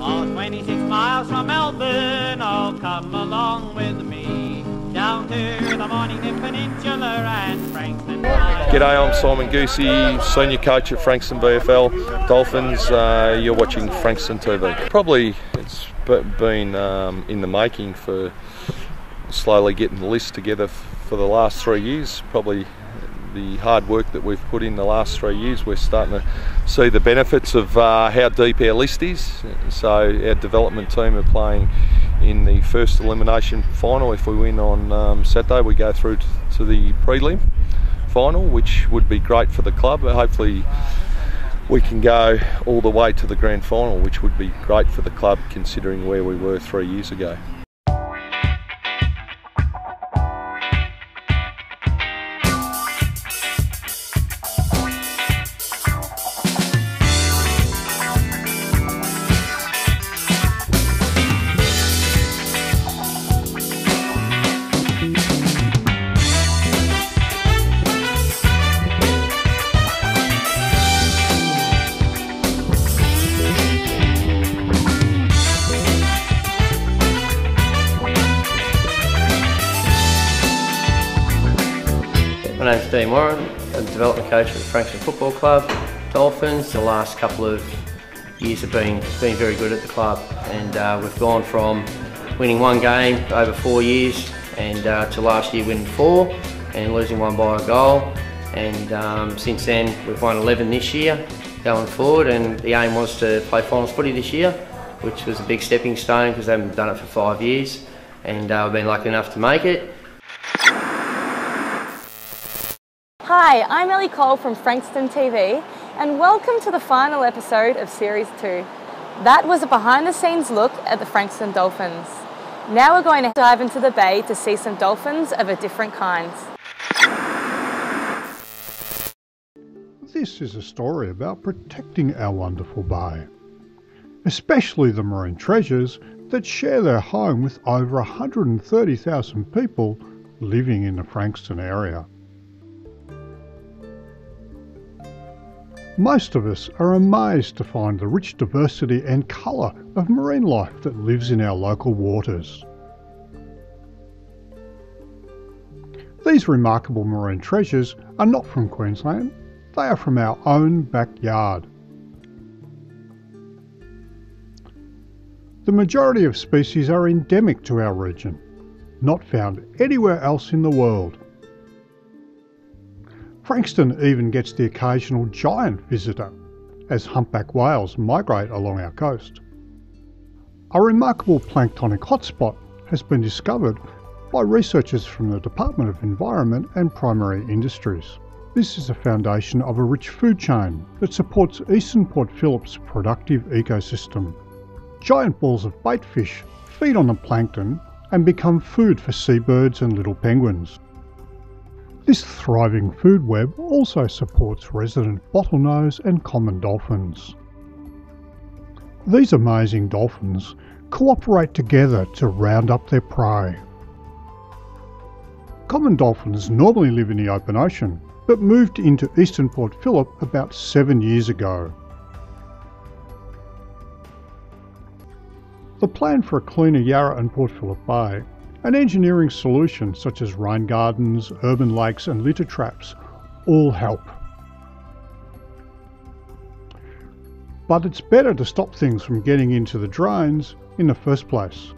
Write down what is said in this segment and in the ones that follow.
Oh, 26 miles from Melbourne, oh, come along with me. Down to the Mornington Peninsula and Frankston. G'day, I'm Simon Goosey, Senior Coach at Frankston VFL Dolphins. You're watching Frankston TV. Probably it's been in the making for slowly getting the list together for the last 3 years. Probably the hard work that we've put in the last 3 years, we're starting to see the benefits of how deep our list is. So our development team are playing in the first elimination final. If we win on Saturday, we go through to the prelim final, which would be great for the club. Hopefully we can go all the way to the grand final, which would be great for the club considering where we were 3 years ago. My name's Dean Warren, I'm the development coach at the Frankston Football Club, Dolphins. The last couple of years have been very good at the club, and we've gone from winning one game over 4 years and to last year winning 4 and losing 1 by a goal, and since then we've won 11 this year going forward, and the aim was to play finals footy this year, which was a big stepping stone because they haven't done it for 5 years, and we've been lucky enough to make it. Hi, I'm Ellie Cole from Frankston TV, and welcome to the final episode of Series 2. That was a behind-the-scenes look at the Frankston Dolphins. Now we're going to dive into the bay to see some dolphins of a different kind. This is a story about protecting our wonderful bay, especially the marine treasures that share their home with over 130,000 people living in the Frankston area. Most of us are amazed to find the rich diversity and colour of marine life that lives in our local waters. These remarkable marine treasures are not from Queensland, they are from our own backyard. The majority of species are endemic to our region, not found anywhere else in the world. Frankston even gets the occasional giant visitor, as humpback whales migrate along our coast. A remarkable planktonic hotspot has been discovered by researchers from the Department of Environment and Primary Industries. This is a foundation of a rich food chain that supports eastern Port Phillip's productive ecosystem. Giant balls of baitfish feed on the plankton and become food for seabirds and little penguins. This thriving food web also supports resident bottlenose and common dolphins. These amazing dolphins cooperate together to round up their prey. Common dolphins normally live in the open ocean, but moved into eastern Port Phillip about 7 years ago. The plan for a cleaner Yarra and Port Phillip Bay, and engineering solutions such as rain gardens, urban lakes and litter traps all help. But it's better to stop things from getting into the drains in the first place.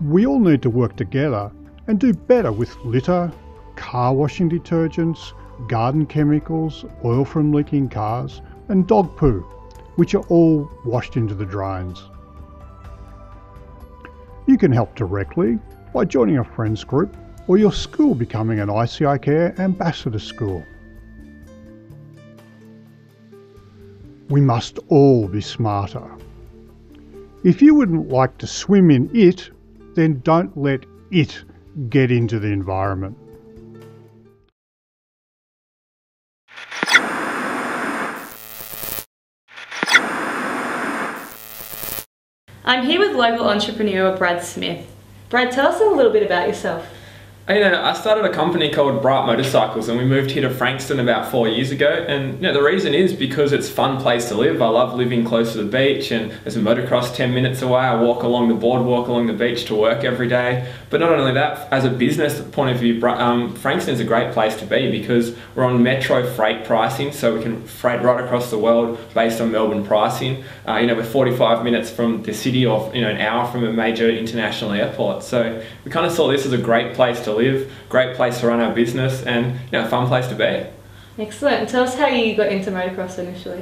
We all need to work together and do better with litter, car washing detergents, garden chemicals, oil from leaking cars and dog poo, which are all washed into the drains. You can help directly by joining a friends group or your school becoming an ICI Care Ambassador School. We must all be smarter. If you wouldn't like to swim in it, then don't let it get into the environment. I'm here with local entrepreneur Brad Smith. Brad, tell us a little bit about yourself. I started a company called braaap Motorcycles, and we moved here to Frankston about 4 years ago. And the reason is because it's a fun place to live. I love living close to the beach, and there's a motocross 10 minutes away. I walk along the boardwalk along the beach to work every day. But not only that, as a business point of view, Frankston is a great place to be because we're on metro freight pricing, so we can freight right across the world based on Melbourne pricing. We're 45 minutes from the city, or an hour from a major international airport. So we kind of saw this as a great place to live, great place to run our business, and a fun place to be. Excellent. Tell us how you got into motocross initially.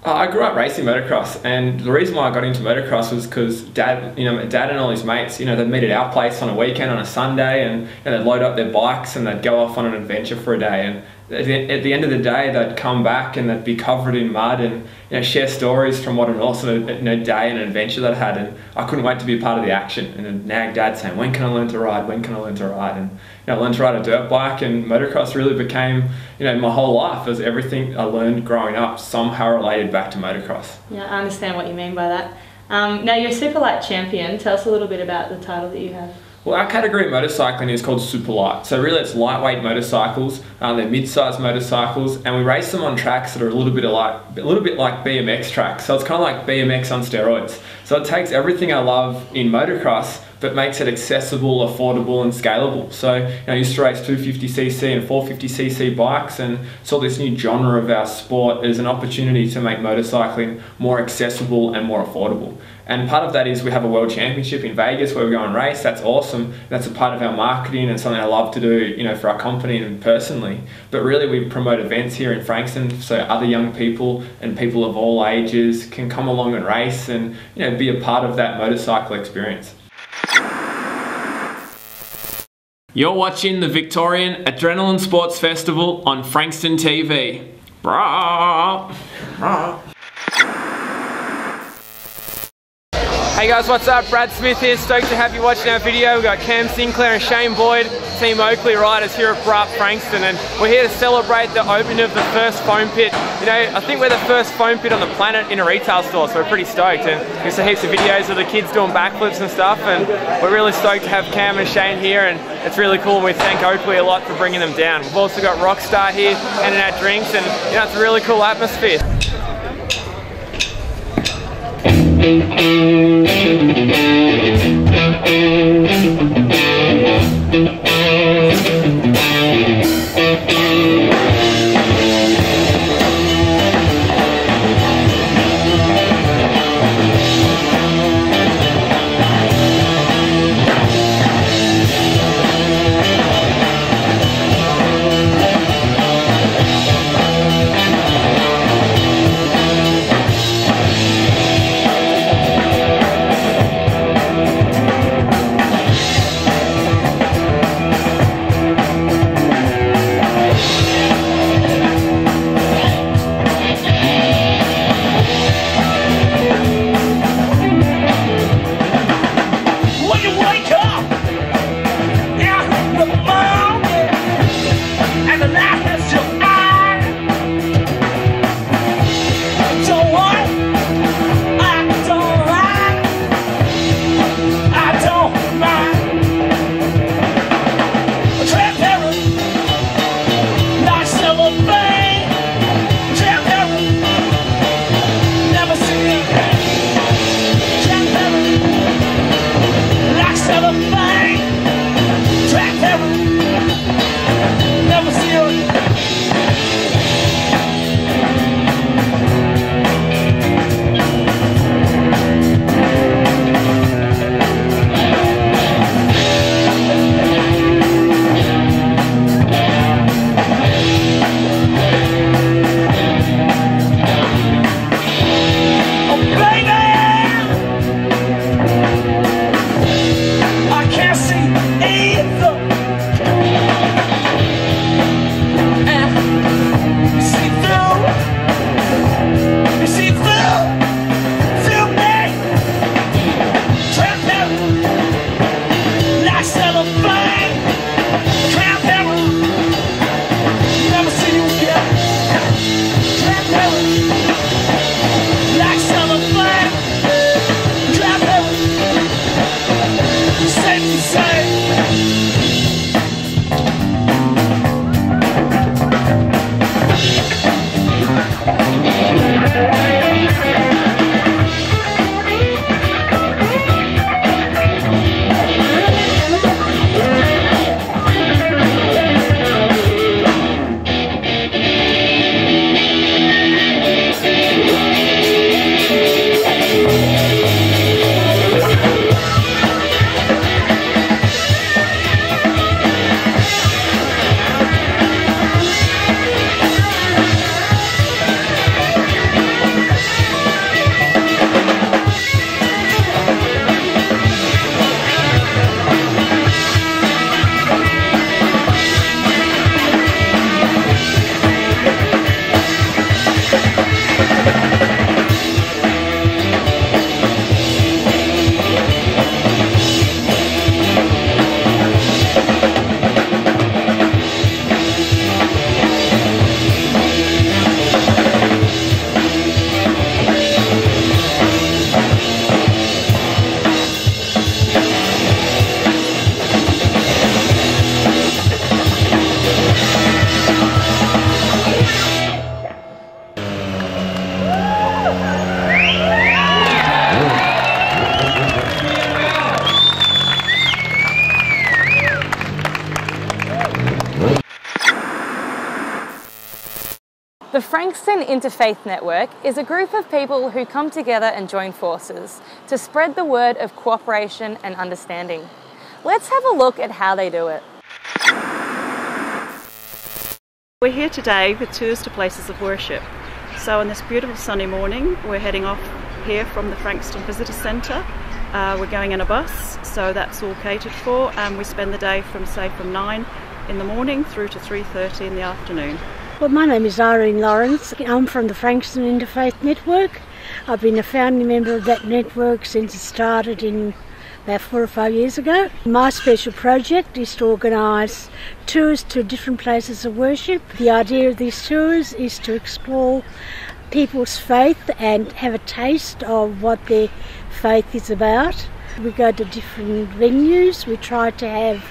I grew up racing motocross, and the reason why I got into motocross was because Dad and all his mates, they'd meet at our place on a weekend on a Sunday, and they'd load up their bikes and they'd go off on an adventure for a day. And at the end of the day, they'd come back and they'd be covered in mud and share stories from what an awesome day and adventure they'd had. And I couldn't wait to be a part of the action. And I'd nag Dad saying, "When can I learn to ride? When can I learn to ride?" And I learned to ride a dirt bike, and motocross really became my whole life, as everything I learned growing up somehow related back to motocross. Yeah, I understand what you mean by that. Now you're super light champion. Tell us a little bit about the title that you have. Well, our category of motorcycling is called super light. So really it's lightweight motorcycles. They're mid-sized motorcycles, and we race them on tracks that are a little bit like BMX tracks. So it's kind of like BMX on steroids. So it takes everything I love in motocross, but makes it accessible, affordable, and scalable. So I used to race 250cc and 450cc bikes, and saw this new genre of our sport as an opportunity to make motorcycling more accessible and more affordable. And part of that is we have a world championship in Vegas where we go and race. That's awesome. That's a part of our marketing and something I love to do, for our company and personally. But really we promote events here in Frankston so other young people and people of all ages can come along and race and, be a part of that motorcycle experience. You're watching the Victorian Adrenaline Sports Festival on Frankston TV. Braaap. Braaap. Hey guys, what's up? Brad Smith here, stoked to have you watching our video. We've got Cam Sinclair and Shane Boyd, Team Oakley riders here at braaap Frankston, and we're here to celebrate the opening of the first foam pit. I think we're the first foam pit on the planet in a retail store, so we're pretty stoked. And there's heaps of videos of the kids doing backflips and stuff, and we're really stoked to have Cam and Shane here, and it's really cool, and we thank Oakley a lot for bringing them down. We've also got Rockstar here handing out drinks, and it's a really cool atmosphere. The Frankston Interfaith Network is a group of people who come together and join forces to spread the word of cooperation and understanding. Let's have a look at how they do it. We're here today with tours to places of worship. So on this beautiful sunny morning, we're heading off here from the Frankston Visitor Centre. We're going in a bus, so that's all catered for, and we spend the day from 9 in the morning through to 3:30 in the afternoon. Well, my name is Irene Lawrence. I'm from the Frankston Interfaith Network. I've been a founding member of that network since it started in about 4 or 5 years ago. My special project is to organise tours to different places of worship. The idea of these tours is to explore people's faith and have a taste of what their faith is about. We go to different venues. We try to have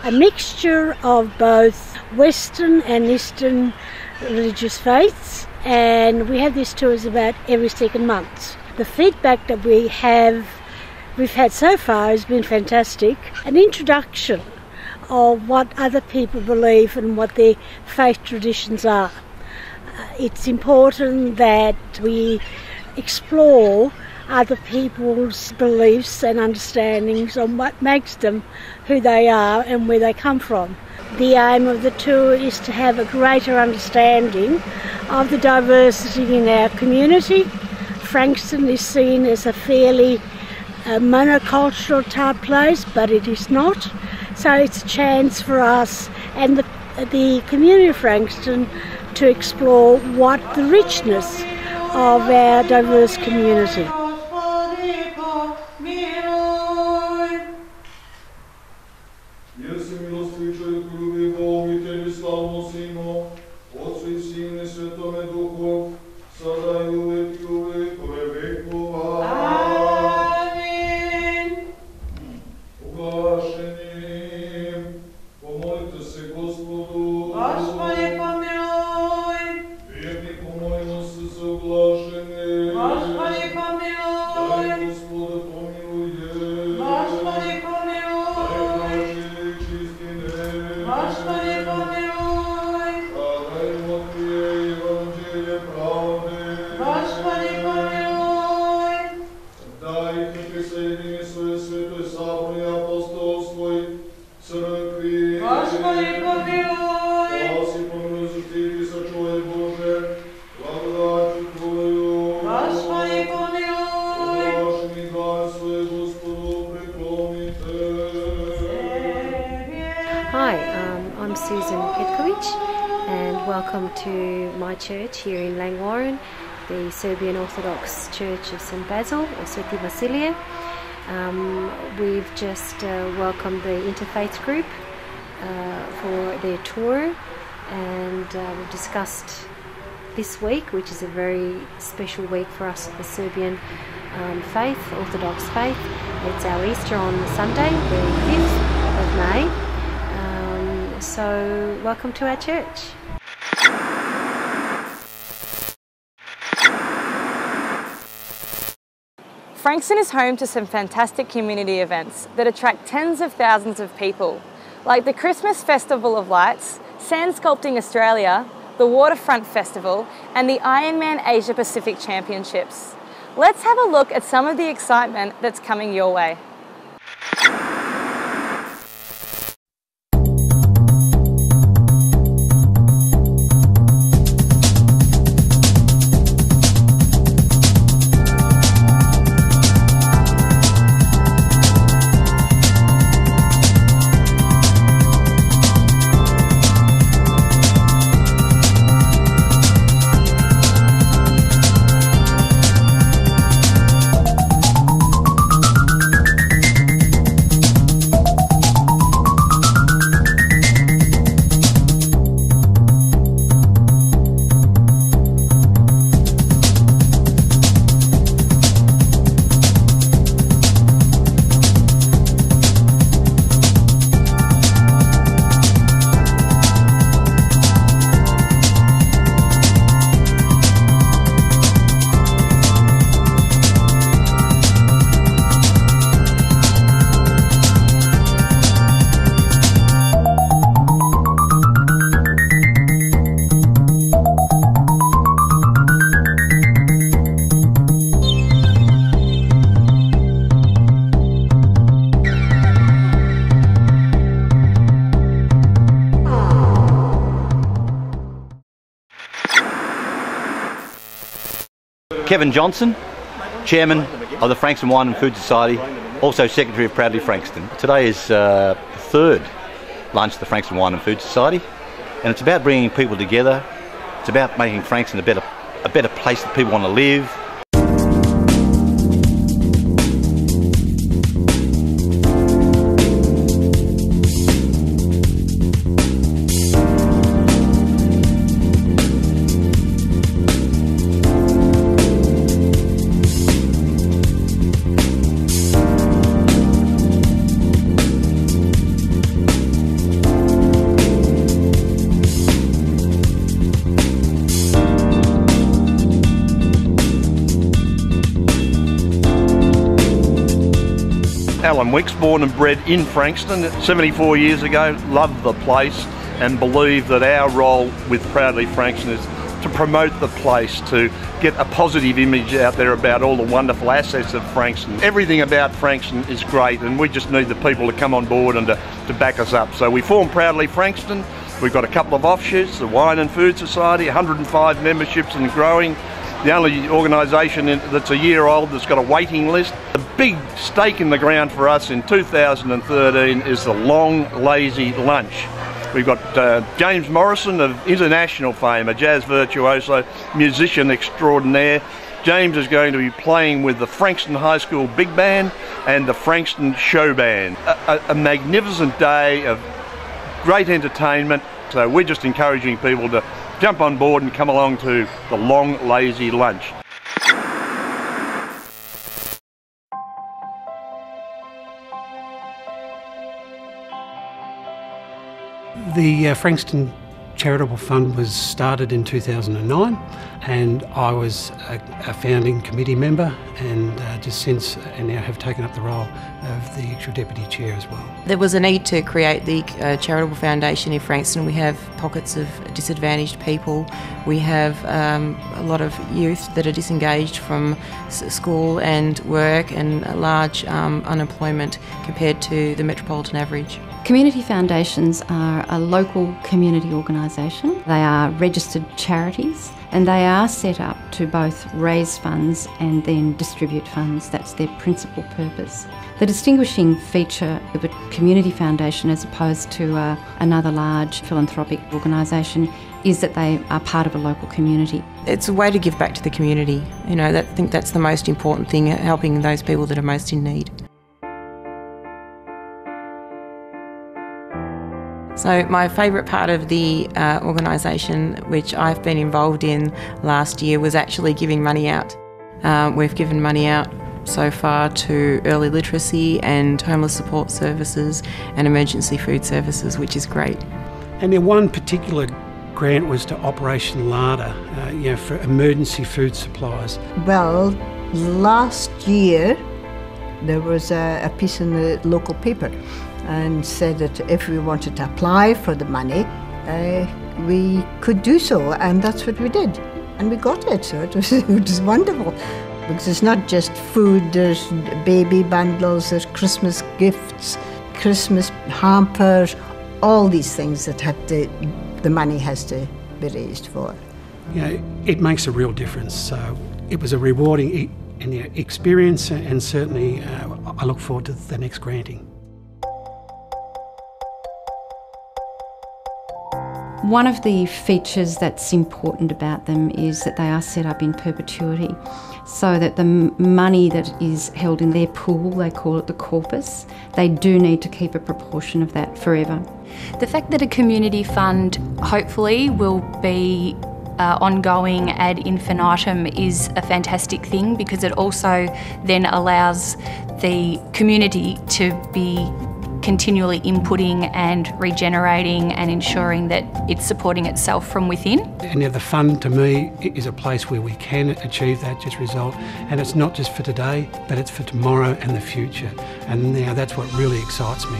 a mixture of both Western and Eastern religious faiths, and we have these tours about every second month. The feedback that we've had so far has been fantastic. An introduction of what other people believe and what their faith traditions are. It's important that we explore other people's beliefs and understandings on what makes them who they are and where they come from. The aim of the tour is to have a greater understanding of the diversity in our community. Frankston is seen as a fairly monocultural type place, but it is not. So it's a chance for us and the community of Frankston to explore what the richness of our diverse community. I'm Susan Petkovic, and welcome to my church here in Langwarrin, the Serbian Orthodox Church of St Basil, or Sveti Vasilije. We've just welcomed the Interfaith group for their tour, and we've discussed this week, which is a very special week for us, the Serbian faith, Orthodox faith. It's our Easter on Sunday, the 5th of May. So welcome to our church. Frankston is home to some fantastic community events that attract tens of thousands of people, like the Christmas Festival of Lights, Sand Sculpting Australia, the Waterfront Festival, and the Ironman Asia Pacific Championships. Let's have a look at some of the excitement that's coming your way. Kevin Johnson, Chairman of the Frankston Wine and Food Society, also Secretary of Proudly Frankston. Today is the third lunch of the Frankston Wine and Food Society, and it's about bringing people together. It's about making Frankston a better place that people want to live. Alan Wicks, born and bred in Frankston 74 years ago, loved the place and believed that our role with Proudly Frankston is to promote the place, to get a positive image out there about all the wonderful assets of Frankston. Everything about Frankston is great, and we just need the people to come on board and to back us up. So we formed Proudly Frankston. We've got a couple of offshoots, the Wine and Food Society, 105 memberships and growing. The only organisation that's a year old that's got a waiting list. The big stake in the ground for us in 2013 is the Long Lazy Lunch. We've got James Morrison of international fame, a jazz virtuoso, musician extraordinaire. James is going to be playing with the Frankston High School Big Band and the Frankston Show Band. A magnificent day of great entertainment. So we're just encouraging people to jump on board and come along to the Long Lazy Lunch. The Frankston Charitable Fund was started in 2009, and I was a founding committee member, and just since and now have taken up the role of the actual deputy chair as well. There was a need to create the charitable foundation in Frankston. We have pockets of disadvantaged people. We have a lot of youth that are disengaged from school and work, and a large unemployment compared to the metropolitan average. Community foundations are a local community organisation. They are registered charities, and they are set up to both raise funds and then distribute funds. That's their principal purpose. The distinguishing feature of a community foundation as opposed to another large philanthropic organisation is that they are part of a local community. It's a way to give back to the community. You know, I think that's the most important thing, helping those people that are most in need. So my favourite part of the organisation, which I've been involved in last year, was actually giving money out. We've given money out so far to early literacy and homeless support services and emergency food services, which is great. And then one particular grant was to Operation Larder, for emergency food supplies. Well, last year there was a piece in the local paper and said that if we wanted to apply for the money, we could do so, and that's what we did. And we got it, so it was wonderful. Because it's not just food, there's baby bundles, there's Christmas gifts, Christmas hampers, all these things that the money has to be raised for. It makes a real difference. So it was a rewarding experience, and certainly I look forward to the next granting. One of the features that's important about them is that they are set up in perpetuity, so that the money that is held in their pool, they call it the corpus, they do need to keep a proportion of that forever. The fact that a community fund hopefully will be ongoing ad infinitum is a fantastic thing, because it also then allows the community to be continually inputting and regenerating and ensuring that it's supporting itself from within. And the fund to me is a place where we can achieve that just result, and it's not just for today, but it's for tomorrow and the future, and now that's what really excites me.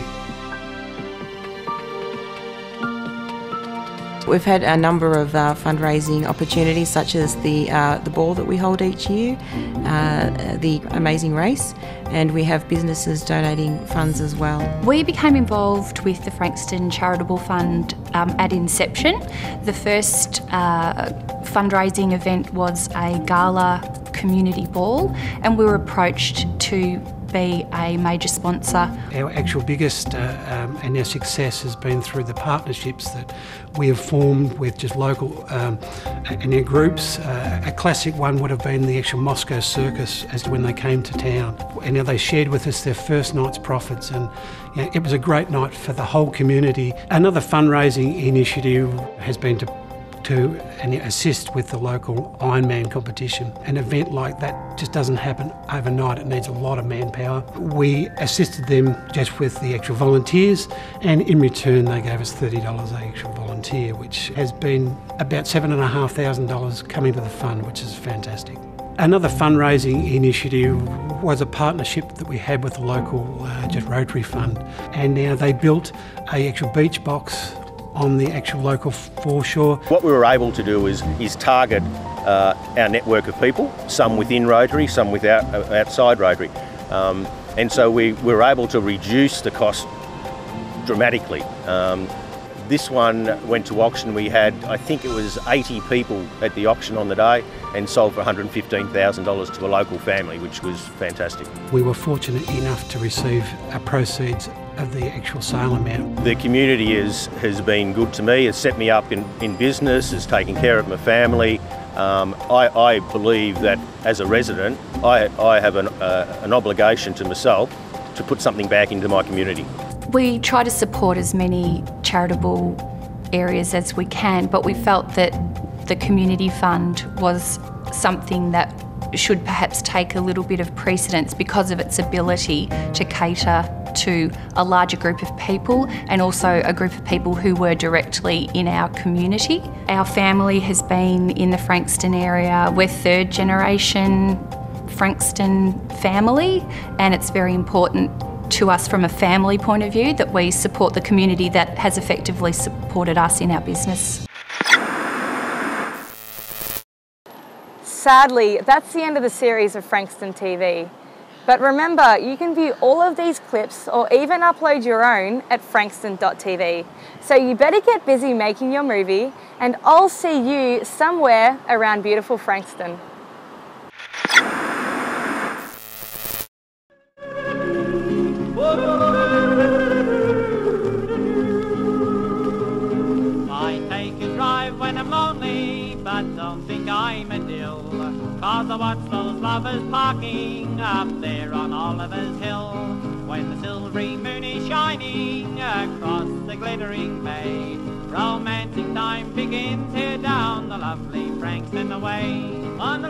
We've had a number of fundraising opportunities, such as the ball that we hold each year, the Amazing Race, and we have businesses donating funds as well. We became involved with the Frankston Charitable Fund at inception. The first fundraising event was a gala community ball, and we were approached to be a major sponsor. Our actual biggest and our success has been through the partnerships that we have formed with just local and our groups. A classic one would have been the actual Moscow Circus as to when they came to town. And now they shared with us their first night's profits, and it was a great night for the whole community. Another fundraising initiative has been to assist with the local Ironman competition. An event like that just doesn't happen overnight, it needs a lot of manpower. We assisted them just with the actual volunteers, and in return they gave us $30 an actual volunteer, which has been about $7,500 coming to the fund, which is fantastic. Another fundraising initiative was a partnership that we had with the local just Rotary Fund, and now they built a actual beach box on the actual local foreshore. What we were able to do is target our network of people, some within Rotary, some outside Rotary. And so we were able to reduce the cost dramatically. This one went to auction. We had, I think it was 80 people at the auction on the day, and sold for $115,000 to a local family, which was fantastic. We were fortunate enough to receive proceeds of the actual sale amount. The community has been good to me. It's set me up in business, has taken care of my family. I believe that as a resident, I have an obligation to myself to put something back into my community. We try to support as many charitable areas as we can, but we felt that the community fund was something that should perhaps take a little bit of precedence because of its ability to cater to a larger group of people, and also a group of people who were directly in our community. Our family has been in the Frankston area. We're third generation Frankston family, and it's very important to us from a family point of view that we support the community that has effectively supported us in our business. Sadly, that's the end of the series of Frankston TV. But remember, you can view all of these clips or even upload your own at frankston.tv. So you better get busy making your movie, and I'll see you somewhere around beautiful Frankston. I take a drive when I'm lonely, but don't think I'm a dill, 'cause I watch those lovers parking up there on Oliver's Hill. When the silvery moon is shining across the glittering bay, romantic time begins here down the lovely Frankston way. On the